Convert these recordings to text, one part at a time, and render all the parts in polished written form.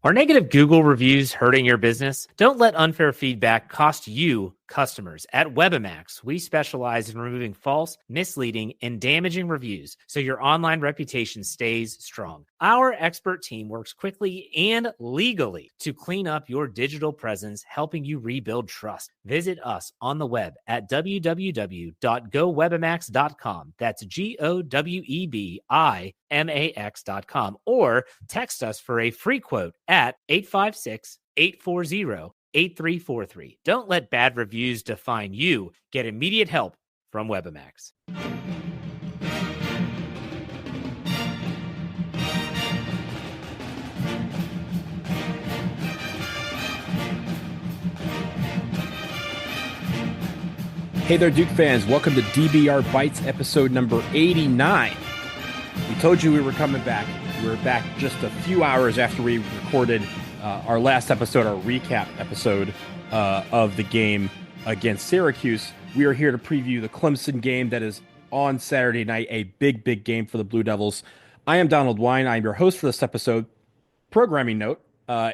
Are negative Google reviews hurting your business? Don't let unfair feedback cost you customers. At Webamax, we specialize in removing false, misleading, and damaging reviews so your online reputation stays strong. Our expert team works quickly and legally to clean up your digital presence, helping you rebuild trust. Visit us on the web at www.gowebamax.com. That's GOWEBIMAX.com, or text us for a free quote at 856-840-8343. Don't let bad reviews define you. Get immediate help from Webamax. Hey there, Duke fans. Welcome to DBR Bites episode number 89. We told you we were coming back. We were back just a few hours after we recorded our last episode, our recap episode of the game against Syracuse. We are here to preview the Clemson game that is on Saturday night, a big, big game for the Blue Devils. I am Donald Wine. I am your host for this episode. Programming note,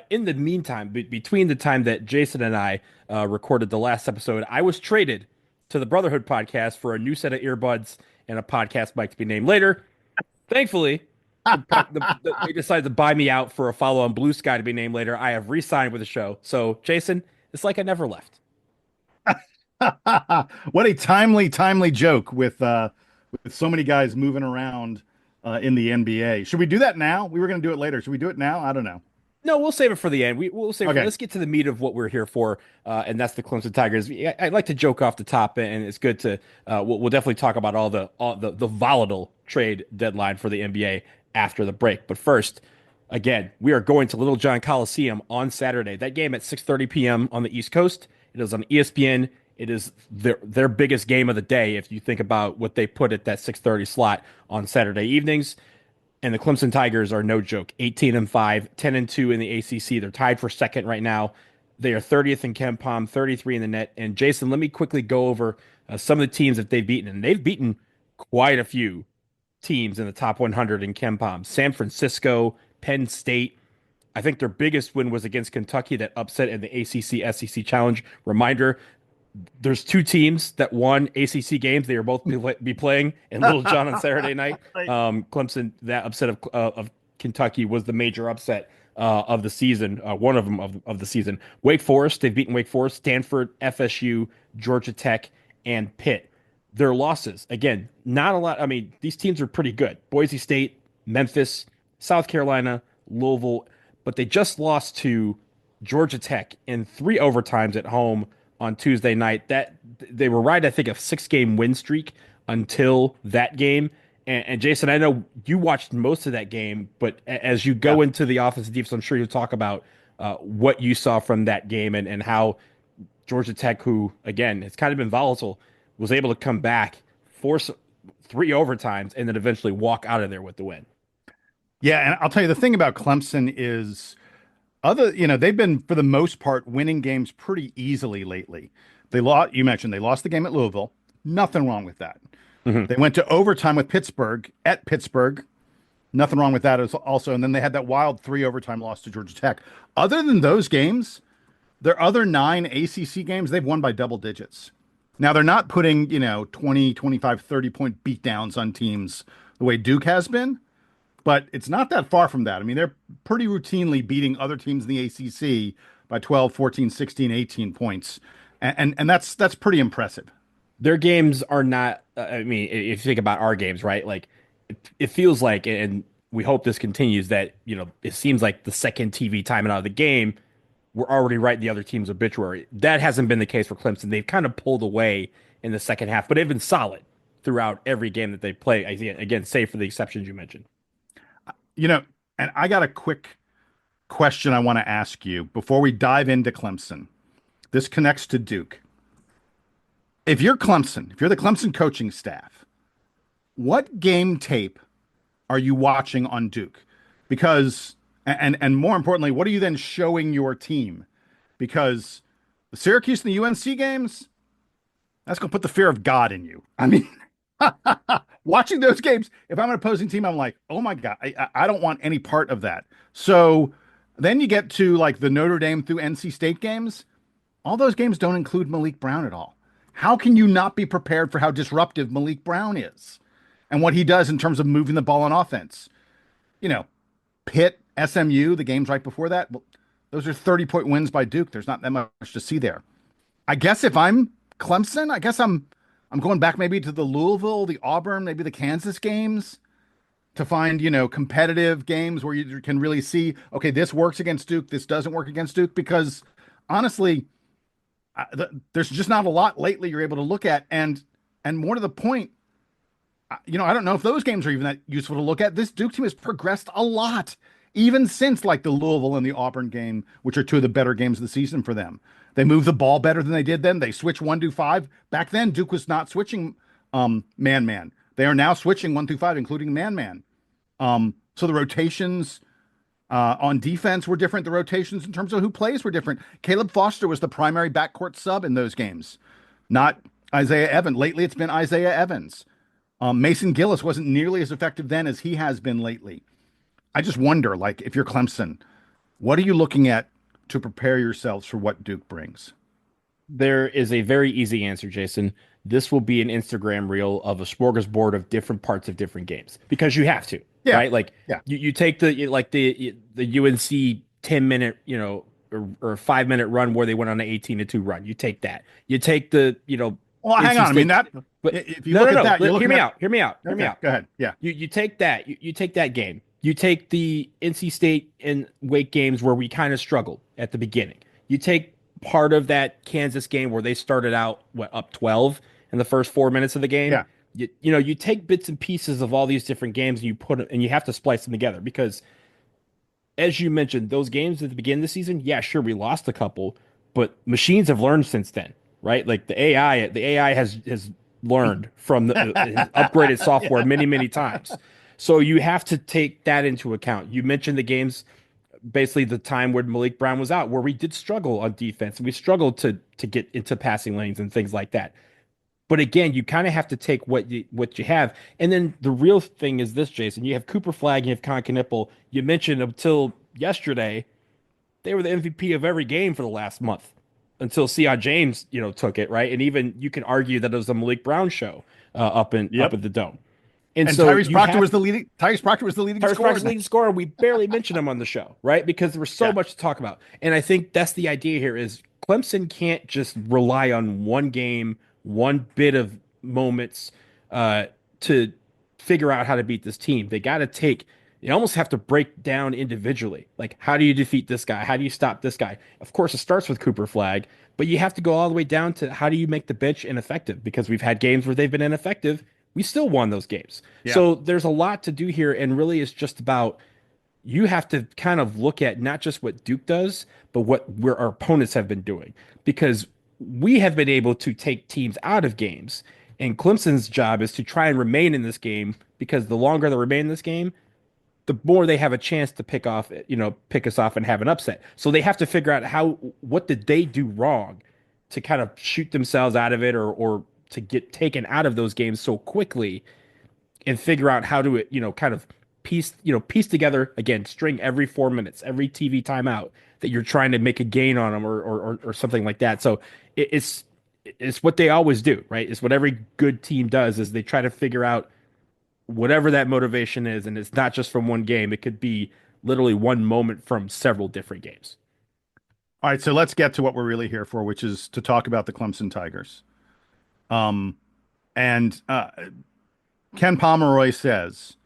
in the meantime, between the time that Jason and I recorded the last episode, I was traded to the Brotherhood podcast for a new set of earbuds and a podcast mic to be named later. Thankfully, they decided to buy me out for a follow on Blue Sky to be named later. I have re-signed with the show. So, Jason, it's like I never left. What a timely joke with so many guys moving around in the NBA. Should we do that now? We were going to do it later. Should we do it now? I don't know. No, we'll save it for the end. We'll save Okay. Let's get to the meat of what we're here for, and that's the Clemson Tigers. I like to joke off the top, and it's good to. We'll definitely talk about all the volatile trade deadline for the NBA after the break. But first, again, we are going to Littlejohn Coliseum on Saturday. That game at 6:30 p.m. on the East Coast. It is on ESPN. It is their biggest game of the day if you think about what they put at that 6:30 slot on Saturday evenings. And the Clemson Tigers are no joke. 18-5, 10-2 in the ACC. They're tied for second right now. They are 30th in KenPom, 33 in the net. And Jason, let me quickly go over some of the teams that they've beaten. And they've beaten quite a few teams in the top 100 in KenPom. San Francisco, Penn State. I think their biggest win was against Kentucky, that upset in the ACC SEC Challenge. Reminder, there's two teams that won ACC games. They are both be playing in Littlejohn on Saturday night. Clemson, that upset of Kentucky was the major upset of the season. One of them of the season. Wake Forest, they've beaten Wake Forest, Stanford, FSU, Georgia Tech, and Pitt. Their losses, again, not a lot. I mean, these teams are pretty good. Boise State, Memphis, South Carolina, Louisville, but they just lost to Georgia Tech in 3 overtimes at home on Tuesday night. That they were right, I think, a 6-game win streak until that game. And Jason, I know you watched most of that game, but as you go into the offensive defense, I'm sure you'll talk about what you saw from that game and how Georgia Tech, who again it's kind of been volatile, was able to come back, force 3 overtimes, and then eventually walk out of there with the win. Yeah, and I'll tell you the thing about Clemson is they've been, for the most part, winning games pretty easily lately. You mentioned they lost the game at Louisville. Nothing wrong with that. Mm-hmm. They went to overtime with Pittsburgh at Pittsburgh. Nothing wrong with that also. And then they had that wild 3 overtime loss to Georgia Tech. Other than those games, their other 9 ACC games, they've won by double digits. Now, they're not putting, 20, 25, 30-point beatdowns on teams the way Duke has been. But it's not that far from that. I mean, they're pretty routinely beating other teams in the ACC by 12, 14, 16, 18 points. And that's pretty impressive. Their games are not, I mean, if you think about our games, right? Like, it feels like, and we hope this continues, that, it seems like the second TV time out of the game, we're already writing the other team's obituary. That hasn't been the case for Clemson. They've kind of pulled away in the second half, but they've been solid throughout every game that they play. Again, save for the exceptions you mentioned. And I got a quick question I want to ask you before we dive into Clemson. This connects to Duke. If you're Clemson, if you're the Clemson coaching staff, what game tape are you watching on Duke? Because, and more importantly, what are you then showing your team? Because the Syracuse and the UNC games, that's going to put the fear of God in you. I mean, watching those games, if I'm an opposing team, I'm like, oh my God, I don't want any part of that. So Then you get to like the Notre Dame through NC State games. All those games don't include Malik Brown at all. How can you not be prepared for how disruptive Malik Brown is and what he does in terms of moving the ball on offense? You know, Pitt, SMU, the games right before that, well, those are 30-point wins by Duke. There's not that much to see there. I guess if I'm Clemson, I guess I'm going back maybe to the Louisville, the Auburn, maybe the Kansas games to find, competitive games where you can really see, okay, this works against Duke, this doesn't work against Duke, because honestly, there's just not a lot lately you're able to look at. And more to the point, I don't know if those games are even that useful to look at. This Duke team has progressed a lot, even since like the Louisville and the Auburn game, which are two of the better games of the season for them. They move the ball better than they did then. They switch 1-5. Back then, Duke was not switching man-man. They are now switching 1-5, including man-man. So the rotations on defense were different. The rotations in terms of who plays were different. Caleb Foster was the primary backcourt sub in those games, not Isaiah Evans. Lately, it's been Isaiah Evans. Mason Gillis wasn't nearly as effective then as he has been lately. I just wonder, like, if you're Clemson, what are you looking at to prepare yourselves for what Duke brings? There is a very easy answer, Jason. This will be an Instagram reel of a smorgasbord of different parts of different games because you have to, right? Like, you take the UNC 10-minute, or 5-minute run where they went on an 18-2 run. You take that. You take the, Well, hang on. I mean, that, but if you look at that, you're looking at... Hear me out. Go ahead. Yeah. You take that. You take that game. You take the NC State and Wake games where we kind of struggled at the beginning. You take part of that Kansas game where they started out up 12 in the first 4 minutes of the game. Yeah. You take bits and pieces of all these different games and you put it, and you have to splice them together because, as you mentioned, those games at the beginning of the season, yeah, sure, we lost a couple, but machines have learned since then, right? Like the AI has learned from the upgraded software many times. So you have to take that into account. You mentioned the games, basically the time when Malik Brown was out, where we did struggle on defense. We struggled to get into passing lanes and things like that. But again, you kind of have to take what you have. And then the real thing is this, Jason. You have Cooper Flagg, you have Con Knipple. You mentioned until yesterday, they were the MVP of every game for the last month until Sion James, took it, right? And even you can argue that it was the Malik Brown show up at the Dome. And so Tyrese Proctor was the leading. Tyrese Proctor was the leading scorer. Leading scorer. We barely mentioned him on the show, right? Because there was so much to talk about. And I think that's the idea here: is Clemson can't just rely on one game, one bit of moments to figure out how to beat this team. They got to take. You almost have to break down individually. Like, how do you defeat this guy? How do you stop this guy? Of course, it starts with Cooper Flagg, but you have to go all the way down to how do you make the bench ineffective? Because we've had games where they've been ineffective. We still won those games. Yeah. So there's a lot to do here. And really it's just about, you have to kind of look at not just what Duke does, but where our opponents have been doing, because we have been able to take teams out of games, and Clemson's job is to try and remain in this game, because the longer they remain in this game, the more they have a chance to pick us off and have an upset. So they have to figure out what did they do wrong to kind of shoot themselves out of it, or to get taken out of those games so quickly, and figure out how to, kind of piece together, again, string every 4 minutes, every TV timeout that you're trying to make a gain on them or something like that. So it's what they always do, right? It's what every good team does, is they try to figure out whatever that motivation is. And it's not just from one game. It could be literally one moment from several different games. All right. So let's get to what we're really here for, which is to talk about the Clemson Tigers. And Ken Pomeroy says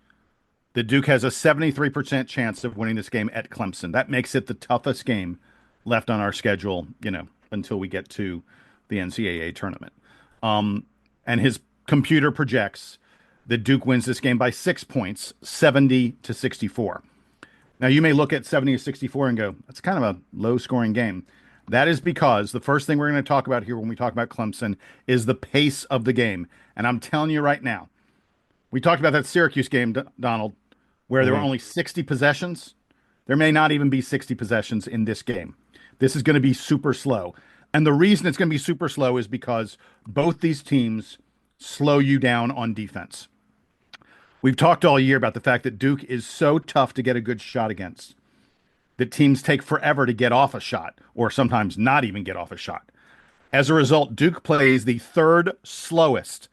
that Duke has a 73% chance of winning this game at Clemson. That makes it the toughest game left on our schedule, until we get to the NCAA tournament. And his computer projects that Duke wins this game by 6 points, 70-64. Now, you may look at 70-64 and go, that's kind of a low-scoring game. That is because the first thing we're going to talk about here when we talk about Clemson is the pace of the game. And I'm telling you right now, we talked about that Syracuse game, Donald, where there were only 60 possessions. There may not even be 60 possessions in this game. This is going to be super slow. And the reason it's going to be super slow is because both these teams slow you down on defense. We've talked all year about the fact that Duke is so tough to get a good shot against. that teams take forever to get off a shot, or sometimes not even get off a shot. As a result, Duke plays the third slowest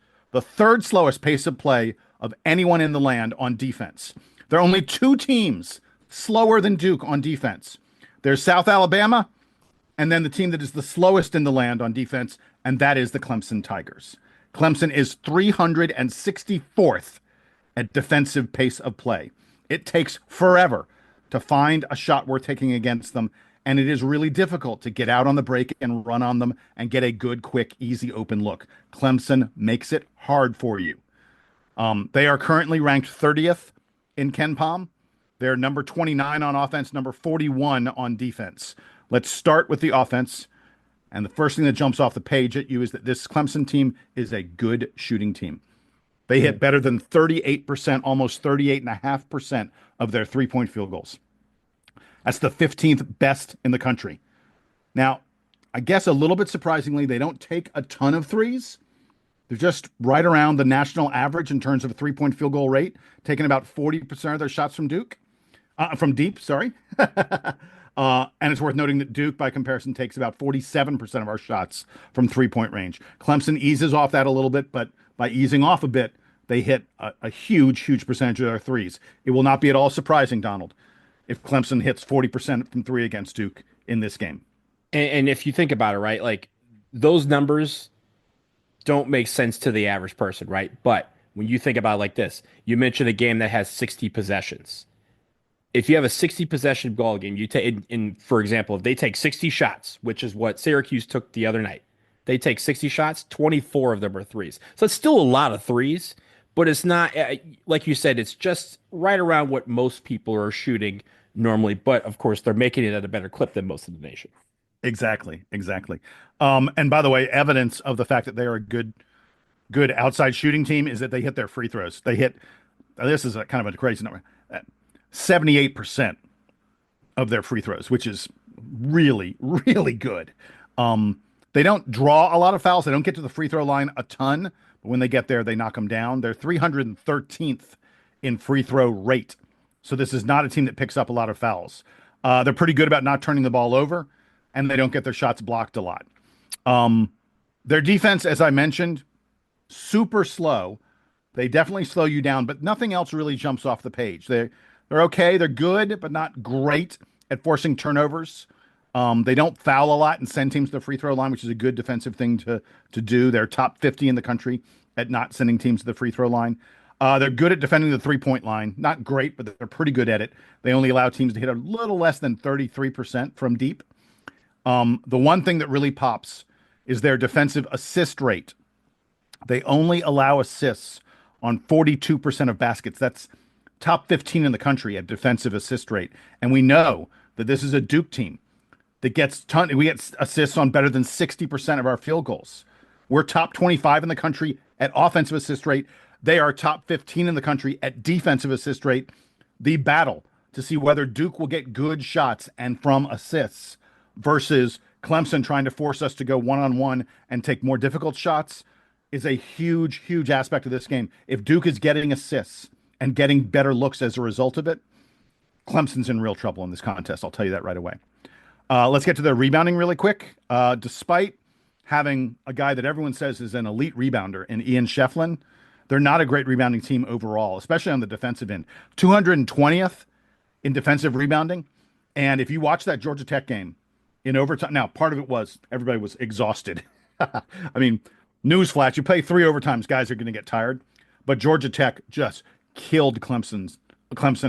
pace of play of anyone in the land on defense. There are only two teams slower than Duke on defense. There's South Alabama, and then the team that is the slowest in the land on defense, and that is the Clemson Tigers. Clemson is 364th at defensive pace of play. It takes forever to find a shot worth taking against them, and it is really difficult to get out on the break and run on them and get a good, quick, easy open look. Clemson makes it hard for you. They are currently ranked 30th in KenPom. They're number 29 on offense, number 41 on defense. Let's start with the offense. And the first thing that jumps off the page at you is that this Clemson team is a good shooting team. They hit better than 38%, almost 38.5% of their three-point field goals. That's the 15th best in the country. Now, I guess a little bit surprisingly, they don't take a ton of threes. They're just right around the national average in terms of three-point field goal rate, taking about 40% of their shots from deep, sorry. And it's worth noting that Duke, by comparison, takes about 47% of our shots from three-point range. Clemson eases off that a little bit, but by easing off a bit, they hit a huge, huge percentage of their threes. It will not be at all surprising, Donald, if Clemson hits 40% from three against Duke in this game. And if you think about it, right, like those numbers don't make sense to the average person, right? But when you think about it like this, you mentioned a game that has 60 possessions. If you have a 60 possession ball game, you take for example, if they take 60 shots, which is what Syracuse took the other night, they take 60 shots, 24 of them are threes. So it's still a lot of threes, but it's not, like you said, it's just right around what most people are shooting normally. But of course, they're making it at a better clip than most of the nation. Exactly. And by the way, evidence of the fact that they are a good outside shooting team is that they hit their free throws. This is a kind of a crazy number, 78% of their free throws, which is really, really good. They don't draw a lot of fouls. They don't get to the free throw line a ton, but when they get there, they knock them down. They're 313th in free throw rate. So this is not a team that picks up a lot of fouls. They're pretty good about not turning the ball over, and they don't get their shots blocked a lot. Their defense, as I mentioned, super slow. They definitely slow you down, but nothing else really jumps off the page. They're okay. They're good, but not great at forcing turnovers. They don't foul a lot and send teams to the free throw line, which is a good defensive thing to do. They're top 50 in the country at not sending teams to the free throw line. They're good at defending the three-point line. Not great, but they're pretty good at it. They only allow teams to hit a little less than 33% from deep. The one thing that really pops is their defensive assist rate. They only allow assists on 42% of baskets. That's top 15 in the country at defensive assist rate. And we know that this is a Duke team that we get assists on better than 60% of our field goals. We're top 25 in the country at offensive assist rate. They are top 15 in the country at defensive assist rate. The battle to see whether Duke will get good shots and from assists versus Clemson trying to force us to go one-on-one and take more difficult shots is a huge, huge aspect of this game. If Duke is getting assists and getting better looks as a result of it, Clemson's in real trouble in this contest. I'll tell you that right away. Let's get to their rebounding really quick. Despite having a guy that everyone says is an elite rebounder in Ian Shefflin, they're not a great rebounding team overall, especially on the defensive end. 220th in defensive rebounding. And if you watch that Georgia Tech game in overtime, now part of it was everybody was exhausted. I mean, newsflash, you play 3 overtimes, guys are going to get tired. But Georgia Tech just killed Clemson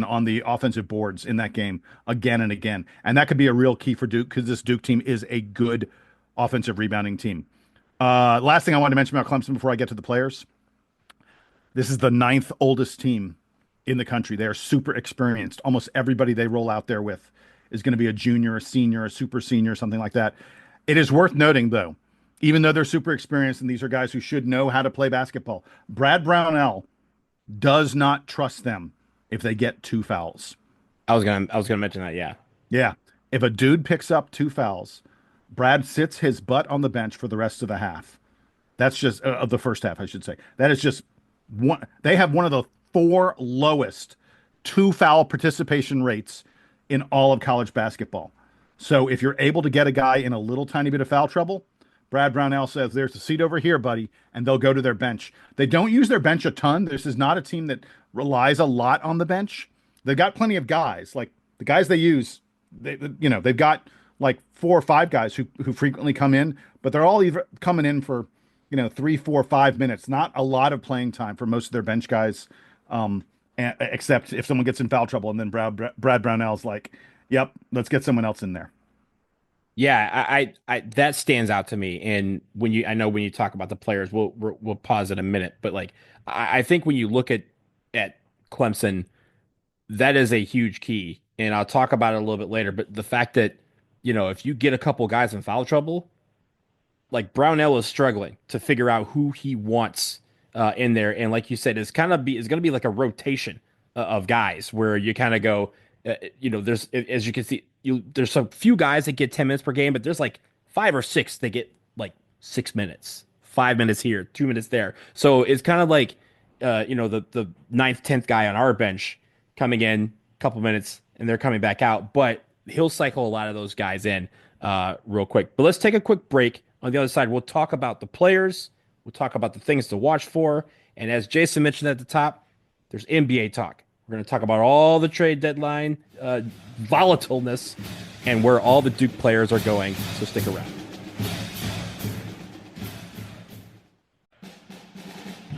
on the offensive boards in that game again and again. And that could be a real key for Duke because this Duke team is a good offensive rebounding team. Last thing I wanted to mention about Clemson before I get to the players. This is the 9th oldest team in the country. They are super experienced. Almost everybody they roll out there with is going to be a junior, a senior, a super senior, something like that. It is worth noting, though, even though they're super experienced and these are guys who should know how to play basketball, Brad Brownell does not trust them if they get 2 fouls. I was gonna mention that, yeah. Yeah. If a dude picks up 2 fouls, Brad sits his butt on the bench for the rest of the half. That's just of the first half, I should say. That is just one. They have one of the 4 lowest 2 foul participation rates in all of college basketball. So if you're able to get a guy in a little tiny bit of foul trouble, Brad Brownell says, there's a seat over here, buddy, and they'll go to their bench. They don't use their bench a ton. This is not a team that relies a lot on the bench. They've got plenty of guys. Like the guys they use, they've got like 4 or 5 guys who frequently come in, but they're all either coming in for, 3, 4, 5 minutes. Not a lot of playing time for most of their bench guys, except if someone gets in foul trouble, and then Brad Brownell's like, "Yep, let's get someone else in there." Yeah, I that stands out to me. And I know when you talk about the players, we'll pause in a minute, but like I think when you look at Clemson, that is a huge key, and I'll talk about it a little bit later. But the fact that if you get a couple guys in foul trouble, like Brownell is struggling to figure out who he wants in there, and like you said, it's going to be like a rotation of guys where you kind of go, there's, as you can see, there's a few guys that get 10 minutes per game, but there's like 5 or 6 that get like 6 minutes, 5 minutes here, 2 minutes there. So it's kind of like, the 9th, 10th guy on our bench coming in a couple minutes and they're coming back out, but he'll cycle a lot of those guys in real quick. But let's take a quick break. On the other side, we'll talk about the players. We'll talk about the things to watch for. And as Jason mentioned at the top, there's NBA talk. We're going to talk about all the trade deadline volatileness and where all the Duke players are going. So stick around.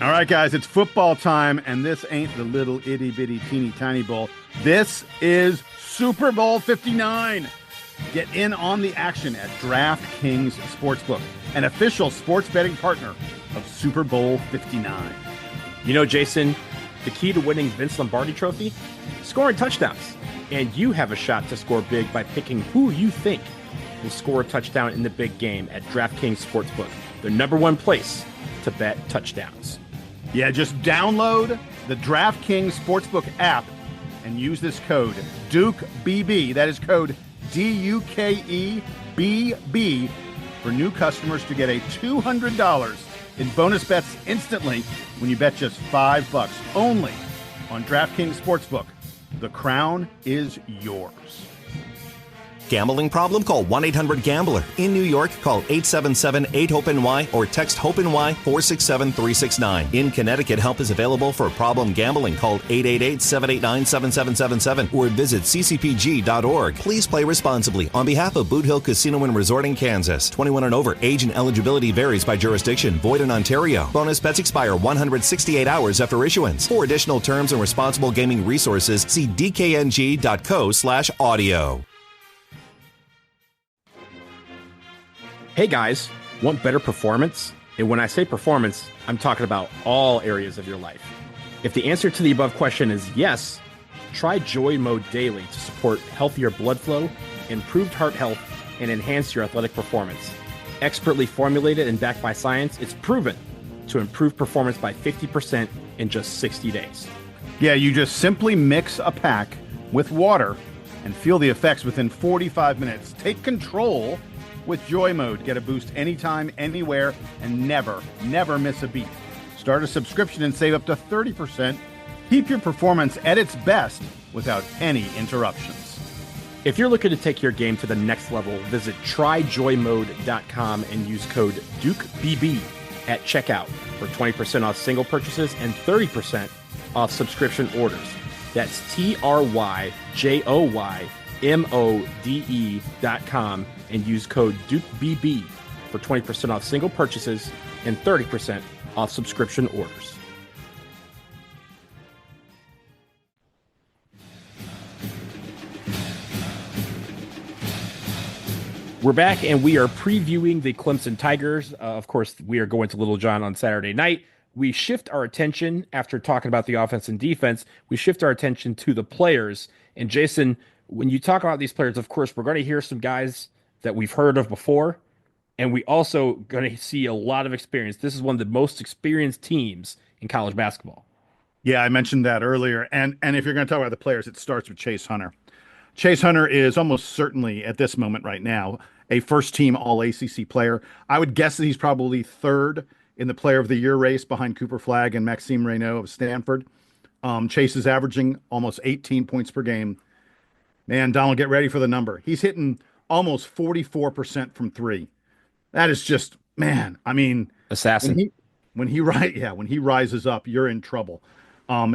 All right, guys, it's football time, and this ain't the little itty bitty teeny tiny bowl. This is Super Bowl 59. Get in on the action at DraftKings Sportsbook, an official sports betting partner of Super Bowl 59. Jason, the key to winning Vince Lombardi Trophy? Scoring touchdowns. And you have a shot to score big by picking who you think will score a touchdown in the big game at DraftKings Sportsbook, the #1 place to bet touchdowns. Yeah, just download the DraftKings Sportsbook app and use this code DUKEBB. That is code DUKEBB for new customers to get a $200 in bonus bets instantly when you bet just $5 only on DraftKings Sportsbook. The crown is yours. Gambling problem? Call 1-800-GAMBLER. In New York, call 877-8-HOPE-NY or text HOPE-NY 467-369. In Connecticut, help is available for problem gambling. Call 888-789-7777 or visit ccpg.org. Please play responsibly. On behalf of Boot Hill Casino and Resort in Kansas, 21 and over, age and eligibility varies by jurisdiction. Void in Ontario. Bonus bets expire 168 hours after issuance. For additional terms and responsible gaming resources, see dkng.co/audio. Hey guys, want better performance? And when I say performance, I'm talking about all areas of your life. If the answer to the above question is yes, try Joy Mode Daily to support healthier blood flow, improved heart health, and enhance your athletic performance. Expertly formulated and backed by science, it's proven to improve performance by 50% in just 60 days. Yeah, you just simply mix a pack with water and feel the effects within 45 minutes. Take control with Joy Mode. Get a boost anytime, anywhere, and never miss a beat. Start a subscription and save up to 30%. Keep your performance at its best without any interruptions. If you're looking to take your game to the next level, visit tryjoymode.com and use code DUKEBB at checkout for 20% off single purchases and 30% off subscription orders. That's tryjoymode.com and use code DUKEBB for 20% off single purchases and 30% off subscription orders. We're back and we are previewing the Clemson Tigers. Of course, we are going to Littlejohn on Saturday night. We shift our attention, after talking about the offense and defense, we shift our attention to the players. And Jason, when you talk about these players, of course, we're going to hear some guys that we've heard of before, and we also going to see a lot of experience. This is one of the most experienced teams in college basketball. Yeah, I mentioned that earlier. And if you're going to talk about the players, it starts with Chase Hunter. Chase Hunter is almost certainly, at this moment right now, a first-team All-ACC player. I would guess that he's probably third in the Player of the Year race behind Cooper Flagg and Maxime Reynaud of Stanford. Chase is averaging almost 18 points per game, Man, Donald, get ready for the number. He's hitting almost 44% from three. That is just, man. I mean, when Assassin. when he rises up, you're in trouble.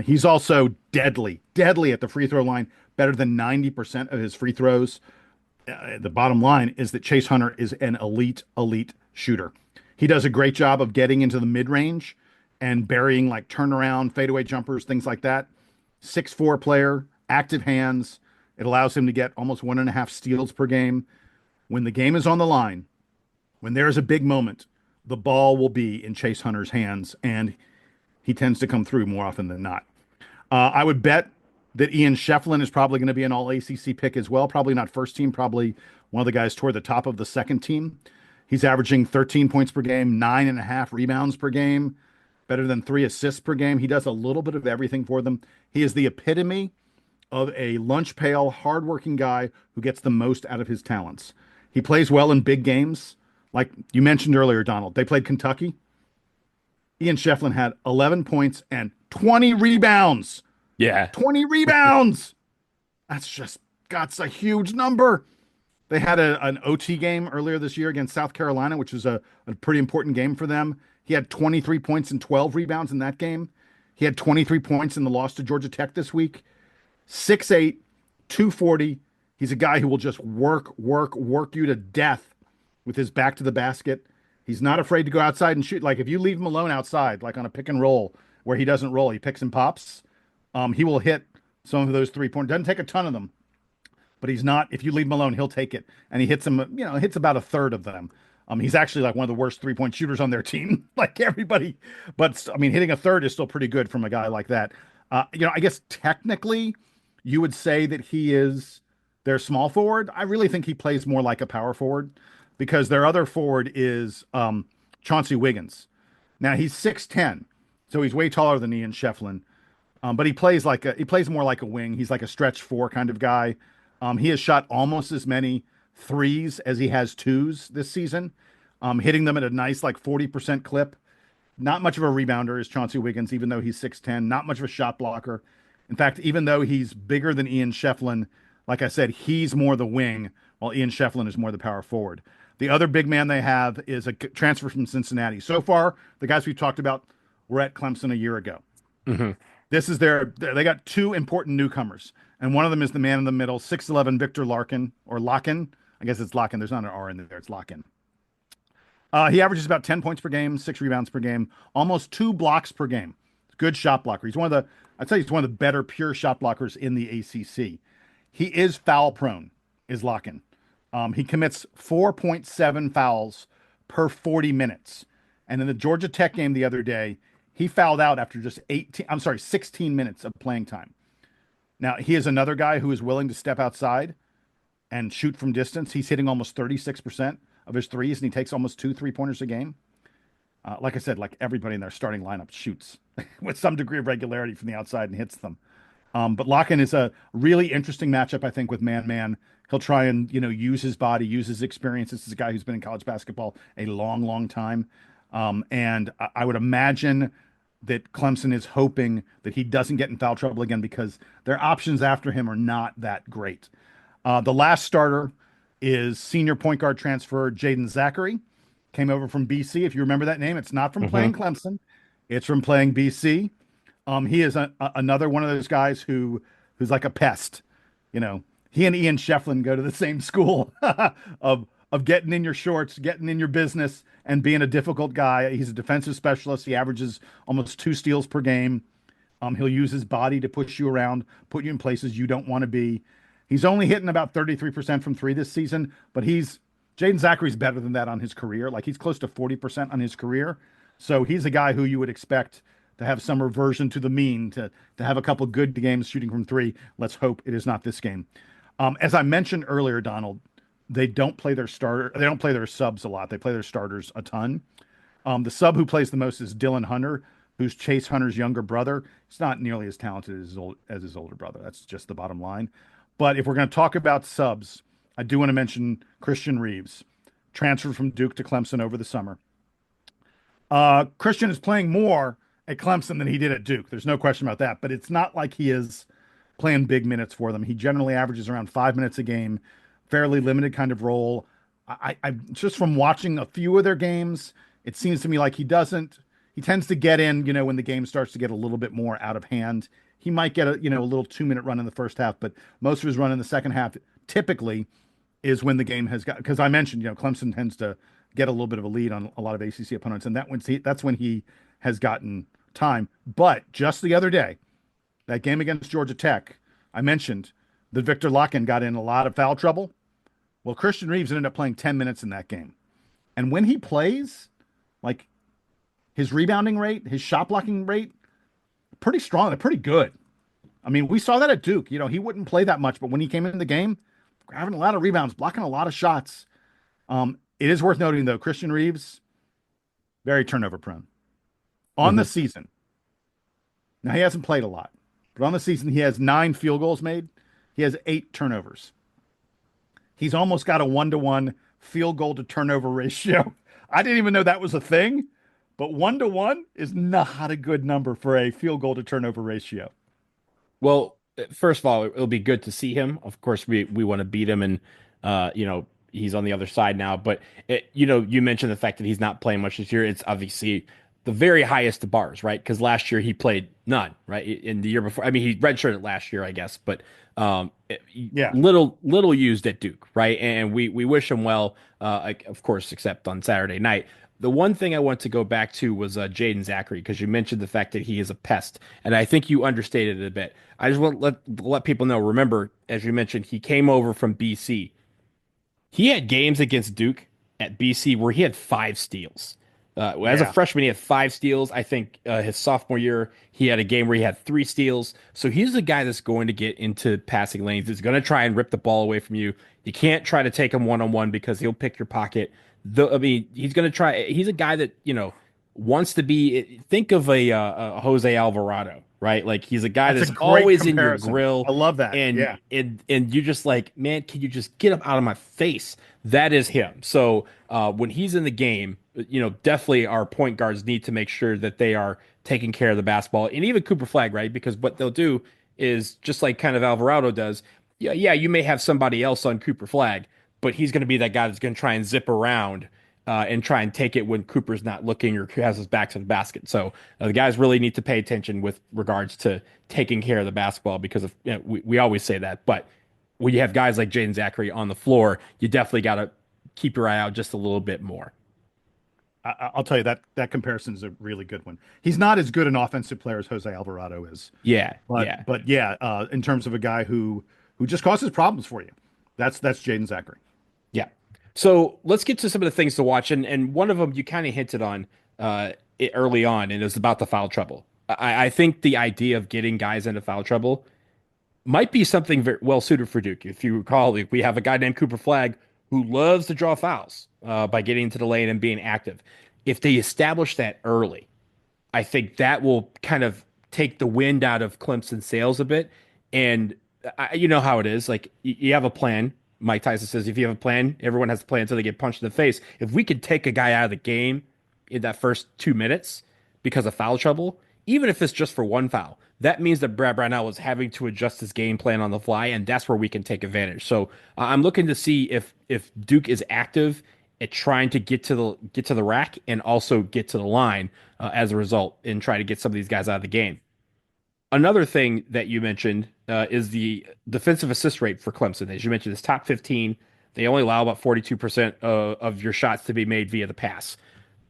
He's also deadly at the free throw line, better than 90% of his free throws. The bottom line is that Chase Hunter is an elite shooter. He does a great job of getting into the mid range and burying like turnaround, fadeaway jumpers, things like that. 6'4" player, active hands. It allows him to get almost 1.5 steals per game. When the game is on the line, when there is a big moment, the ball will be in Chase Hunter's hands, and he tends to come through more often than not. I would bet that Ian Shefflin is probably going to be an all ACC pick as well. Probably not first team, probably one of the guys toward the top of the second team. He's averaging 13 points per game, 9.5 rebounds per game, better than 3 assists per game. He does a little bit of everything for them. He is the epitome of a lunch pail, hardworking guy who gets the most out of his talents. He plays well in big games. Like you mentioned earlier, Donald, they played Kentucky. Ian Shefflin had 11 points and 20 rebounds. Yeah. 20 rebounds. That's a huge number. They had an OT game earlier this year against South Carolina, which was a pretty important game for them. He had 23 points and 12 rebounds in that game. He had 23 points in the loss to Georgia Tech this week. 6'8", 240. He's a guy who will just work you to death with his back to the basket. He's not afraid to go outside and shoot. Like if you leave him alone outside, like on a pick and roll where he doesn't roll, he picks and pops. He will hit some of those 3-point. Doesn't take a ton of them, but he's not. If you leave him alone, he'll take it, and he hits them. Hits about a third of them. He's actually like one of the worst 3-point shooters on their team, like everybody. But I mean, hitting a third is still pretty good from a guy like that. I guess technically, you would say that he is their small forward. I really think he plays more like a power forward because their other forward is Chauncey Wiggins. Now he's 6'10", so he's way taller than Ian Shefflin. But he plays more like a wing. He's like a stretch four kind of guy. He has shot almost as many threes as he has twos this season, hitting them at a nice like 40% clip. Not much of a rebounder is Chauncey Wiggins, even though he's 6'10", not much of a shot blocker. In fact, even though he's bigger than Ian Shefflin, like I said, he's more the wing, while Ian Shefflin is more the power forward. The other big man they have is a transfer from Cincinnati. So far, the guys we've talked about were at Clemson a year ago. Mm-hmm. They got two important newcomers, and one of them is the man in the middle, 6'11" Victor Larkin, or Locken. I guess it's Locken. There's not an R in there. It's Locken. He averages about 10 points per game, 6 rebounds per game, almost 2 blocks per game. Good shot blocker. I'd say he's one of the better pure shot blockers in the ACC. He is foul prone, is Locken. He commits 4.7 fouls per 40 minutes. And in the Georgia Tech game the other day, he fouled out after just 16 minutes of playing time. Now, he is another guy who is willing to step outside and shoot from distance. He's hitting almost 36% of his threes, and he takes almost 2 3-pointers a game. Like I said, like everybody in their starting lineup shoots with some degree of regularity from the outside and hits them. But Locken is a really interesting matchup, I think, with man-man. He'll try and, use his body, use his experience. This is a guy who's been in college basketball a long time. And I would imagine that Clemson is hoping that he doesn't get in foul trouble again because their options after him are not that great. The last starter is senior point guard transfer Jaden Zachary. Came over from BC. If you remember that name, it's not from playing Clemson. It's from playing BC. He is another one of those guys who's like a pest. He and Ian Shefflin go to the same school of getting in your shorts, getting in your business, and being a difficult guy. He's a defensive specialist. He averages almost 2 steals per game. He'll use his body to push you around, put you in places you don't want to be. He's only hitting about 33% from 3 this season, but Jaden Zachary's better than that on his career. Like he's close to 40% on his career. So he's a guy who you would expect to have some reversion to the mean, to have a couple good games shooting from 3. Let's hope it is not this game. As I mentioned earlier, Donald, they don't play their subs a lot. They play their starters a ton. The sub who plays the most is Dylan Hunter, who's Chase Hunter's younger brother. He's not nearly as talented as his older brother. That's just the bottom line. But if we're going to talk about subs, I do want to mention Christian Reeves, transferred from Duke to Clemson over the summer. Christian is playing more at Clemson than he did at Duke. There's no question about that. But it's not like he is playing big minutes for them. He generally averages around 5 minutes a game, fairly limited kind of role. I just from watching a few of their games, it seems to me like he tends to get in, when the game starts to get a little bit more out of hand. He might get a little 2 minute run in the first half, but most of his run in the second half typically is when the game has got, because I mentioned, Clemson tends to get a little bit of a lead on a lot of ACC opponents, and that's when he has gotten time. But just the other day, that game against Georgia Tech, I mentioned that Victor Locken got in a lot of foul trouble. Well, Christian Reeves ended up playing 10 minutes in that game. And when he plays, like his rebounding rate, his shot blocking rate, pretty strong. They're pretty good. I mean, we saw that at Duke. He wouldn't play that much, but when he came in the game, grabbing a lot of rebounds, blocking a lot of shots. It is worth noting, though, Christian Reeves, very turnover prone. On the season, now he hasn't played a lot, but on the season, he has 9 field goals made. He has 8 turnovers. He's almost got a 1-to-1 field goal to turnover ratio. I didn't even know that was a thing, but 1-to-1 is not a good number for a field goal to turnover ratio. Well, first of all, it'll be good to see him. Of course, we want to beat him, and he's on the other side now. But you mentioned the fact that he's not playing much this year. It's obviously the very highest of bars, right? Because last year he played none, right? In the year before, I mean, he redshirted last year, I guess, but little used at Duke, right? And we wish him well, of course, except on Saturday night. The one thing I want to go back to was Jaden Zachary, because you mentioned the fact that he is a pest, and I think you understated it a bit. I just want to let people know. Remember, as you mentioned, he came over from BC. He had games against Duke at BC where he had 5 steals. As a freshman, he had 5 steals. I think his sophomore year, he had a game where he had 3 steals. So he's the guy that's going to get into passing lanes. He's going to try and rip the ball away from you. You can't try to take him one-on-one because he'll pick your pocket. He's going to try. He's a guy that, wants to be. Think of a Jose Alvarado, right? Like he's a guy that's always comparison. In your grill. I love that. And you're just like, man, can you just get him out of my face? That is him. So when he's in the game, definitely our point guards need to make sure that they are taking care of the basketball, and even Cooper Flagg, right? Because what they'll do is just like kind of Alvarado does. Yeah, you may have somebody else on Cooper Flagg, but he's going to be that guy that's going to try and zip around and try and take it when Cooper's not looking or has his back to the basket. So the guys really need to pay attention with regards to taking care of the basketball, because of we always say that, but when you have guys like Jaden Zachary on the floor, you definitely got to keep your eye out just a little bit more. I'll tell you that comparison is a really good one. He's not as good an offensive player as Jose Alvarado is. But in terms of a guy who just causes problems for you, that's Jaden Zachary. Yeah. So let's get to some of the things to watch, and one of them you kind of hinted on early on, and it was about the foul trouble. I think the idea of getting guys into foul trouble might be something very well suited for Duke. If you recall, we have a guy named Cooper Flagg who loves to draw fouls by getting into the lane and being active. If they establish that early, I think that will kind of take the wind out of Clemson's sails a bit. And you know how it is. Like, you have a plan. Mike Tyson says, if you have a plan, everyone has a plan until they get punched in the face. If we could take a guy out of the game in that first 2 minutes because of foul trouble, even if it's just for one foul, that means that Brad Brownell was having to adjust his game plan on the fly, and that's where we can take advantage. So I'm looking to see if Duke is active at trying to get to the rack and also get to the line as a result, and try to get some of these guys out of the game. Another thing that you mentioned is the defensive assist rate for Clemson. As you mentioned, it's top 15. They only allow about 42% of your shots to be made via the pass.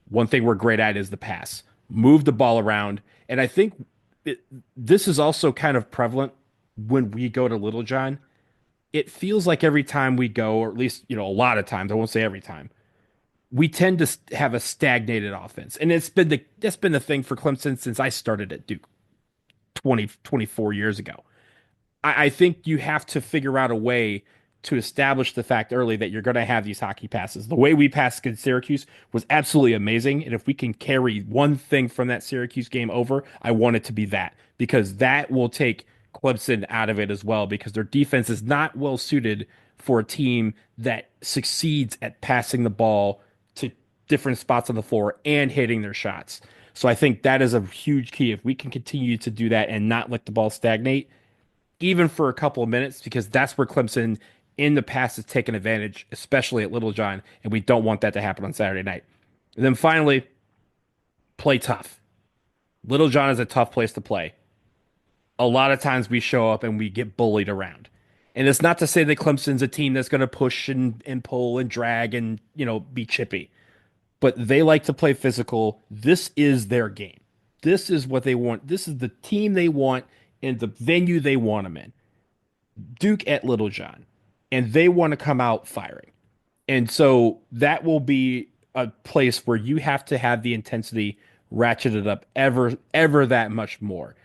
One thing we're great at is the pass. Move the ball around. And I think this is also kind of prevalent when we go to Littlejohn. It feels like every time we go, or at least, a lot of times, I won't say every time, we tend to have a stagnated offense. And that's been the thing for Clemson since I started at Duke 24 years ago. I think you have to figure out a way to establish the fact early that you're going to have these hockey passes. The way we passed against Syracuse was absolutely amazing. And if we can carry one thing from that Syracuse game over, I want it to be that, because that will take Clemson out of it as well, because their defense is not well suited for a team that succeeds at passing the ball to different spots on the floor and hitting their shots. So I think that is a huge key. If we can continue to do that and not let the ball stagnate, even for a couple of minutes, because that's where Clemson in the past has taken advantage, especially at Littlejohn, and we don't want that to happen on Saturday night. And then finally, play tough. Littlejohn is a tough place to play. A lot of times we show up and we get bullied around. And it's not to say that Clemson's a team that's going to push and pull and drag and, be chippy, but they like to play physical. This is their game. This is what they want. This is the team they want and the venue they want them in. Duke at Littlejohn, and they want to come out firing. And so that will be a place where you have to have the intensity ratcheted up ever that much more.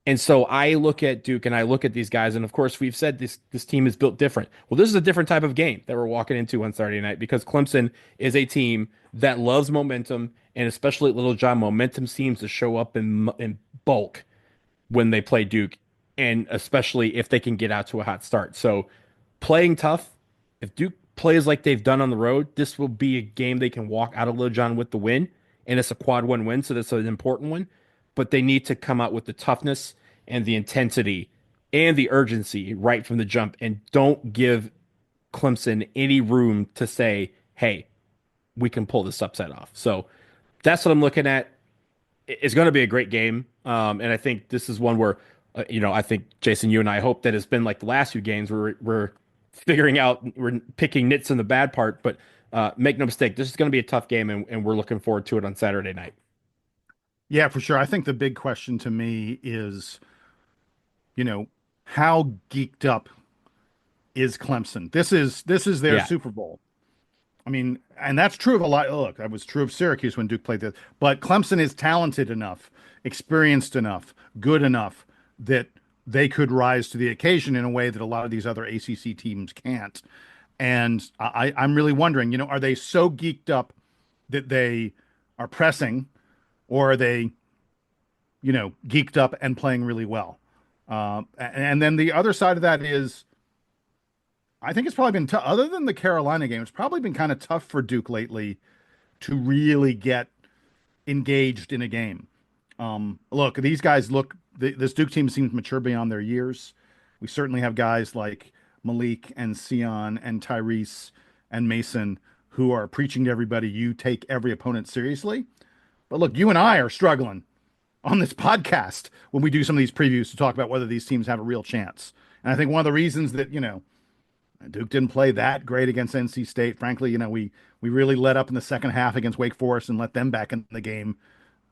And so I look at Duke and I look at these guys, and of course we've said this team is built different. Well, this is a different type of game that we're walking into on Saturday night because Clemson is a team that loves momentum, and especially at Littlejohn, momentum seems to show up in bulk when they play Duke, and especially if they can get out to a hot start. So playing tough, if Duke plays like they've done on the road, this will be a game they can walk out of Littlejohn with the win, and it's a quad one win, so that's an important one. But they need to come out with the toughness and the intensity and the urgency right from the jump, and don't give Clemson any room to say, hey, we can pull this upset off. So that's what I'm looking at. It's going to be a great game. And I think this is one where, I think, Jason, you and I hope that it's been like the last few games where we're figuring out, we're picking nits in the bad part, but make no mistake, this is going to be a tough game, and we're looking forward to it on Saturday night. Yeah, for sure. I think the big question to me is, how geeked up is Clemson? This is their Super Bowl. I mean, and that's true of a lot. Look, that was true of Syracuse when Duke played this, but Clemson is talented enough, experienced enough, good enough that they could rise to the occasion in a way that a lot of these other ACC teams can't. And I'm really wondering, are they so geeked up that they are pressing, or are they, geeked up and playing really well? And then the other side of that is, I think it's probably been tough, other than the Carolina game, it's probably been kind of tough for Duke lately to really get engaged in a game. Look, these guys this Duke team seems mature beyond their years. We certainly have guys like Malik and Sion and Tyrese and Mason who are preaching to everybody, you take every opponent seriously. But look, you and I are struggling on this podcast when we do some of these previews to talk about whether these teams have a real chance. And I think one of the reasons that, Duke didn't play that great against NC State. Frankly, we really let up in the second half against Wake Forest and let them back in the game.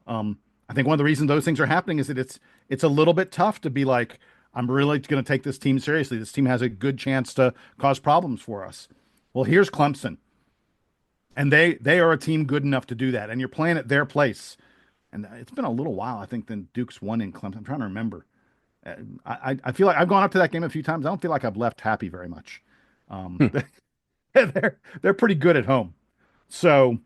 I think one of the reasons those things are happening is that it's a little bit tough to be like, I'm really going to take this team seriously. This team has a good chance to cause problems for us. Well, here's Clemson. And they are a team good enough to do that. And you're playing at their place. And it's been a little while, I think, than Duke's won in Clemson. I'm trying to remember. I feel like I've gone up to that game a few times. I don't feel like I've left happy very much. They're pretty good at home. So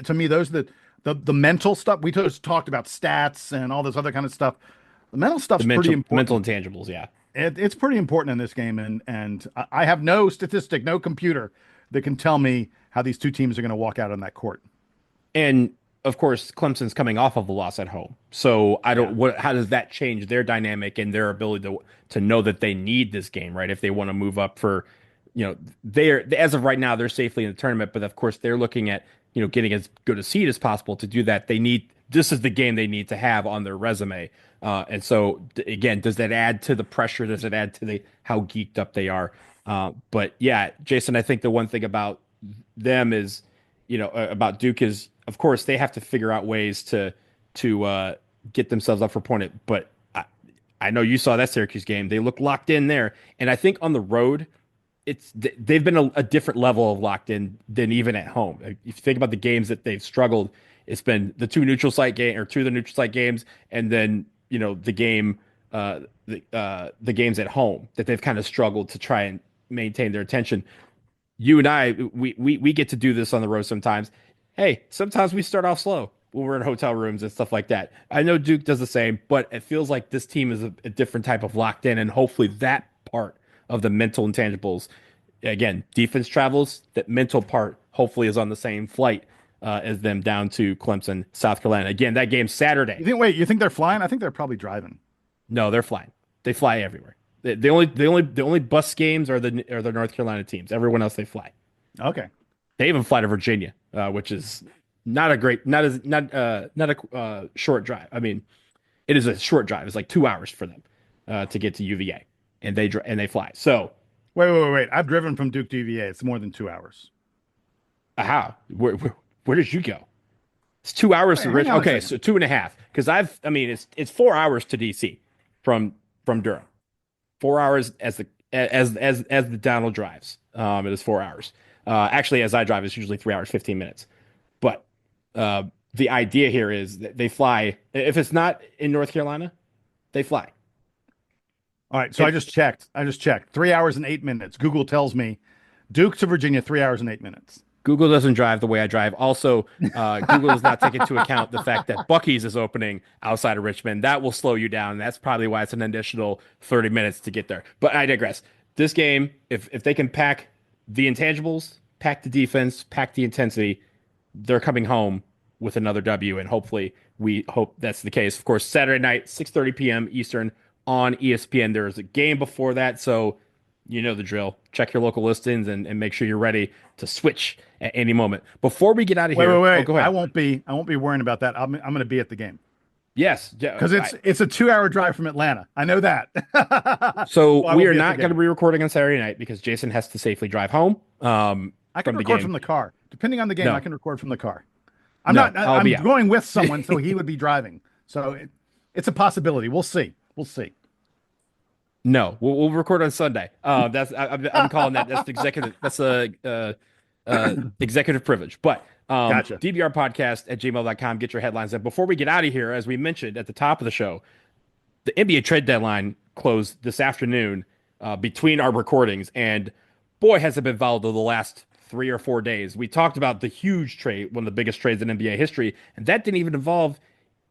to me, those are the mental stuff. We just talked about stats and all this other kind of stuff. The mental stuff's pretty important. Mental intangibles, yeah. It's pretty important in this game. And I have no statistic, no computer that can tell me how these two teams are going to walk out on that court. And of course, Clemson's coming off of a loss at home. So how does that change their dynamic and their ability to know that they need this game, right? If they want to move up for, they're, as of right now, they're safely in the tournament, but of course they're looking at, getting as good a seed as possible. To do that, this is the game they need to have on their resume. And so again, does that add to the pressure? Does it add to how geeked up they are? But yeah, Jason, I think the one thing about them is, about Duke is, of course, they have to figure out ways to get themselves up for point. But I know you saw that Syracuse game; they look locked in there, and I think on the road, they've been a different level of locked in than even at home. If you think about the games that they've struggled, it's been the two of the neutral site games, and then the game, the games at home that they've kind of struggled to try and maintain their attention. You and I, we get to do this on the road sometimes. Hey, sometimes we start off slow when we're in hotel rooms and stuff like that. I know Duke does the same, but it feels like this team is a different type of locked in, and hopefully that part of the mental intangibles, again, defense travels, that mental part hopefully is on the same flight as them down to Clemson, South Carolina. Again, that game's Saturday. You think they're flying? I think they're probably driving. No, they're flying. They fly everywhere. The only bus games are the North Carolina teams. Everyone else they fly. Okay. They even fly to Virginia, which is not a great, not a short drive. I mean, it is a short drive. It's like 2 hours for them to get to UVA, and they fly. So Wait. I've driven from Duke to UVA. It's more than 2 hours. how? Where did you go? It's 2 hours to Rich. Okay, so 2.5. Because it's 4 hours to DC from Durham. 4 hours as the Donald drives. It is 4 hours. Actually, as I drive, it's usually 3 hours 15 minutes. But the idea here is that they fly. If it's not in North Carolina, they fly. All right. So I just checked. 3 hours and 8 minutes. Google tells me Duke to Virginia, 3 hours and 8 minutes. Google doesn't drive the way I drive. Also, Google does not take into account the fact that Buc-ee's is opening outside of Richmond. That will slow you down. That's probably why it's an additional 30 minutes to get there. But I digress. This game, if they can pack the intangibles, pack the defense, pack the intensity, they're coming home with another W, and hopefully we hope that's the case. Of course, Saturday night, 6:30 p.m. Eastern on ESPN. There's a game before that, so you know the drill. Check your local listings and make sure you're ready to switch at any moment. Before we get out of here, wait. Oh, go ahead. I won't be worrying about that. I'm going to be at the game. Yes, because it's a 2 hour drive from Atlanta. I know that. So we are not going to be recording on Saturday night because Jason has to safely drive home. I can record from the car, depending on the game. No. I can record from the car. I'm going with someone, so he would be driving. So it's a possibility. We'll see. No, we'll record on Sunday. I'm calling that. That's the executive. That's executive privilege. But Gotcha. DBR podcast at gmail.com. Get your headlines. And before we get out of here, as we mentioned at the top of the show, the NBA trade deadline closed this afternoon between our recordings, and boy, has it been volatile the last 3 or 4 days. We talked about the huge trade, one of the biggest trades in NBA history, and that didn't even involve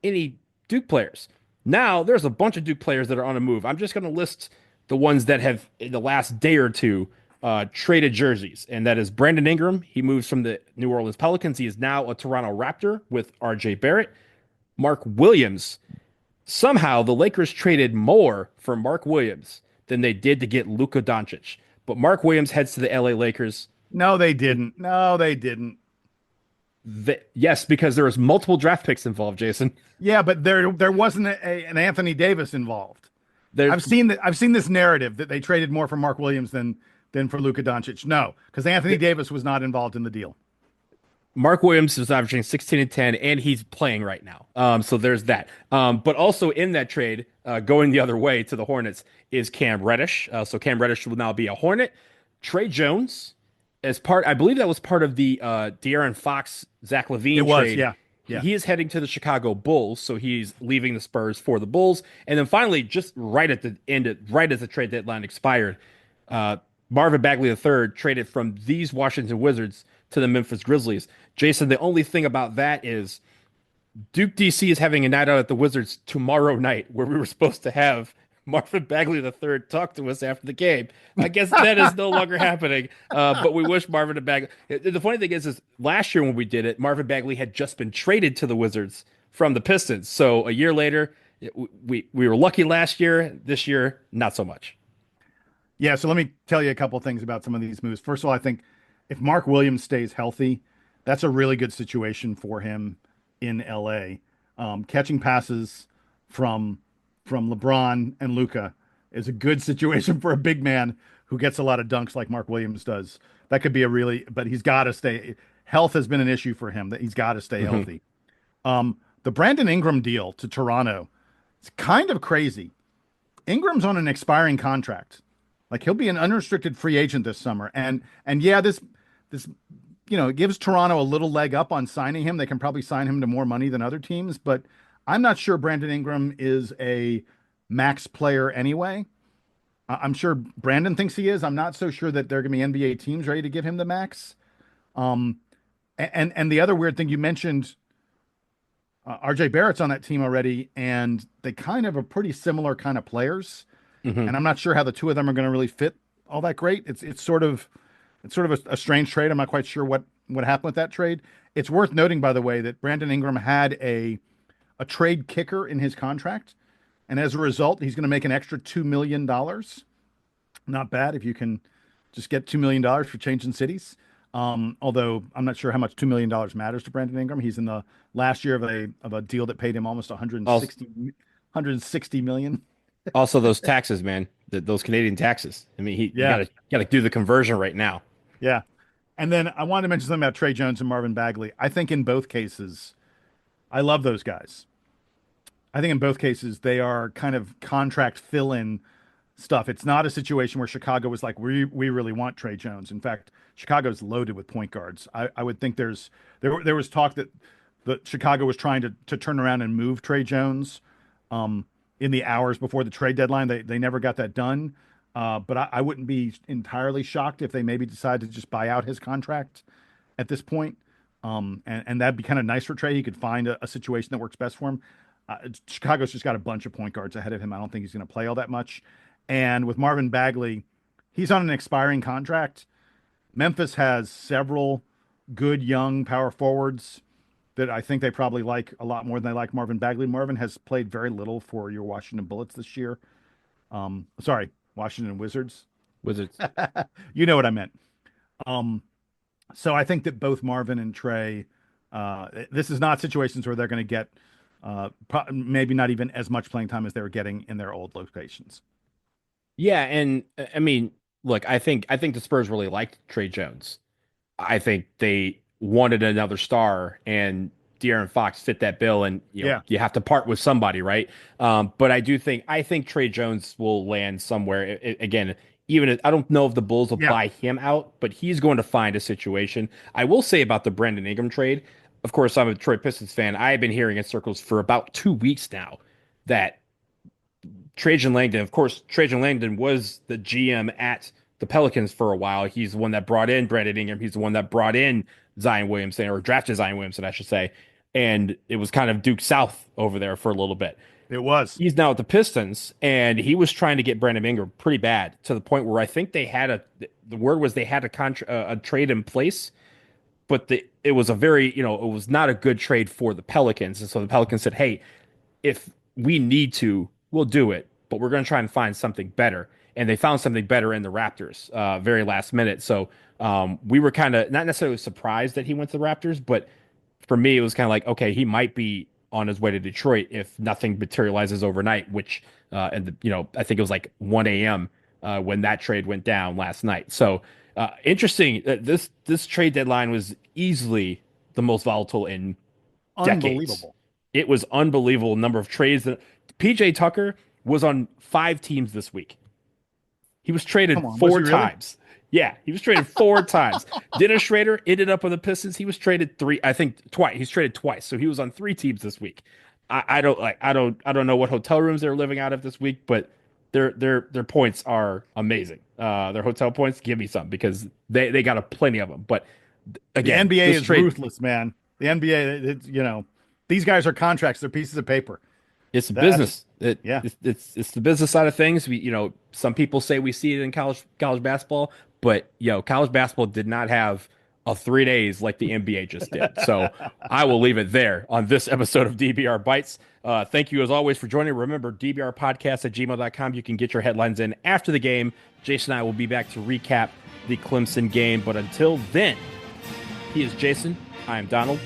any Duke players. Now, there's a bunch of Duke players that are on a move. I'm just going to list the ones that have, in the last day or two, traded jerseys, and that is Brandon Ingram. He moves from the New Orleans Pelicans. He is now a Toronto Raptor with RJ Barrett. Mark Williams. Somehow, the Lakers traded more for Mark Williams than they did to get Luka Doncic. But Mark Williams heads to the LA Lakers. No, they didn't. Yes, because there was multiple draft picks involved, Jason. Yeah, but there wasn't an Anthony Davis involved. I've seen this narrative that they traded more for Mark Williams than for Luka Doncic. No, because Anthony Davis was not involved in the deal. Mark Williams is averaging 16 and 10, and he's playing right now. So there's that. But also in that trade, going the other way to the Hornets is Cam Reddish. So Cam Reddish will now be a Hornet. Trey Jones, I believe that was part of the De'Aaron Fox, Zach LaVine trade. Yeah. He is heading to the Chicago Bulls, so he's leaving the Spurs for the Bulls. And then finally, just right at the end, right as the trade deadline expired, Marvin Bagley III traded from these Washington Wizards to the Memphis Grizzlies. Jason, the only thing about that is Duke DC is having a night out at the Wizards tomorrow night, where we were supposed to have Marvin Bagley III talk to us after the game. I guess that is no longer happening, but we wish Marvin and Bagley. The funny thing is last year when we did it, Marvin Bagley had just been traded to the Wizards from the Pistons. So a year later, we were lucky last year. This year, not so much. Yeah, so let me tell you a couple of things about some of these moves. First of all, I think if Mark Williams stays healthy, that's a really good situation for him in LA. Catching passes from LeBron and Luka is a good situation for a big man who gets a lot of dunks like Mark Williams does. That could be but he's got to stay. Health has been an issue for him, that he's got to stay healthy. The Brandon Ingram deal to Toronto, it's kind of crazy. Ingram's on an expiring contract. Like, he'll be an unrestricted free agent this summer. And yeah, this it gives Toronto a little leg up on signing him. They can probably sign him to more money than other teams, but I'm not sure Brandon Ingram is a max player anyway. I'm sure Brandon thinks he is. I'm not so sure that there are going to be NBA teams ready to give him the max. And the other weird thing you mentioned, RJ Barrett's on that team already, and they kind of are pretty similar kind of players. And I'm not sure how the two of them are going to really fit all that great. It's sort of a strange trade. I'm not quite sure what happened with that trade. It's worth noting, by the way, that Brandon Ingram had a trade kicker in his contract, And as a result, he's going to make an extra $2 million. Not bad if you can just get $2 million for changing cities. Although I'm not sure how much $2 million matters to Brandon Ingram. He's in the last year of a deal that paid him almost 160 million. Also, those taxes, man, those Canadian taxes. I mean, you gotta do the conversion right now. Yeah. And then I wanted to mention something about Trey Jones and Marvin Bagley. I think in both cases, I love those guys. I think in both cases, they are kind of contract fill-in stuff. It's not a situation where Chicago was like, we really want Trey Jones. In fact, Chicago's loaded with point guards. I would think there was talk that Chicago was trying to turn around and move Trey Jones in the hours before the trade deadline. They never got that done. But I wouldn't be entirely shocked if they maybe decided to just buy out his contract at this point. And that'd be kind of nice for Trey. He could find a situation that works best for him. Chicago's just got a bunch of point guards ahead of him. I don't think he's going to play all that much. And with Marvin Bagley, he's on an expiring contract. Memphis has several good young power forwards that I think they probably like a lot more than they like Marvin Bagley. Marvin has played very little for your Washington Bullets this year. Sorry, Washington Wizards. You know what I meant. So I think that both Marvin and Trey, this is not situations where they're going to get maybe not even as much playing time as they were getting in their old locations. Yeah, and I mean, look, I think the Spurs really liked Trey Jones. I think they wanted another star, and De'Aaron Fox fit that bill, and you have to part with somebody, right? But I think Trey Jones will land somewhere. Again, even I don't know if the Bulls will buy him out, but he's going to find a situation. I will say about the Brandon Ingram trade, of course, I'm a Detroit Pistons fan. I have been hearing in circles for about 2 weeks now that Trajan Langdon, of course, Trajan Langdon was the GM at the Pelicans for a while. He's the one that brought in Brandon Ingram. He's the one that brought in Zion Williamson, or drafted Zion Williamson, I should say. And it was kind of Duke South over there for a little bit. It was. He's now at the Pistons, and he was trying to get Brandon Ingram pretty bad, to the point where I think they had the word was they had a trade in place, but it was a very, it was not a good trade for the Pelicans. And so the Pelicans said, hey, if we need to, we'll do it, but we're going to try and find something better. And they found something better in the Raptors, very last minute. So we were kind of not necessarily surprised that he went to the Raptors, but for me, it was kind of like, okay, he might be on his way to Detroit if nothing materializes overnight, which, I think it was like 1 a.m. When that trade went down last night. So interesting. This trade deadline was easily the most volatile in decades. Unbelievable. It was unbelievable number of trades. PJ Tucker was on 5 teams this week. He was traded 4 times. Yeah, he was traded 4 times. Dennis Schrader ended up with the Pistons. He was traded twice. He's traded twice. So he was on 3 teams this week. I don't know what hotel rooms they're living out of this week, but their points are amazing. Their hotel points, give me some, because they got plenty of them. But again, the NBA is ruthless, man. The NBA, these guys are contracts. They're pieces of paper. It's a business. It's the business side of things. Some people say we see it in college basketball, but college basketball did not have a 3 days like the NBA just did. So I will leave it there on this episode of DBR Bites. Thank you as always for joining. Remember, dbrpodcast@gmail.com. You can get your headlines in after the game. Jason and I will be back to recap the Clemson game. But until then, he is Jason. I am Donald.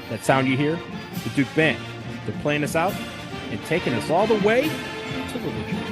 That sound you hear, the Duke Band. They're playing us out and taking us all the way to Littlejohn.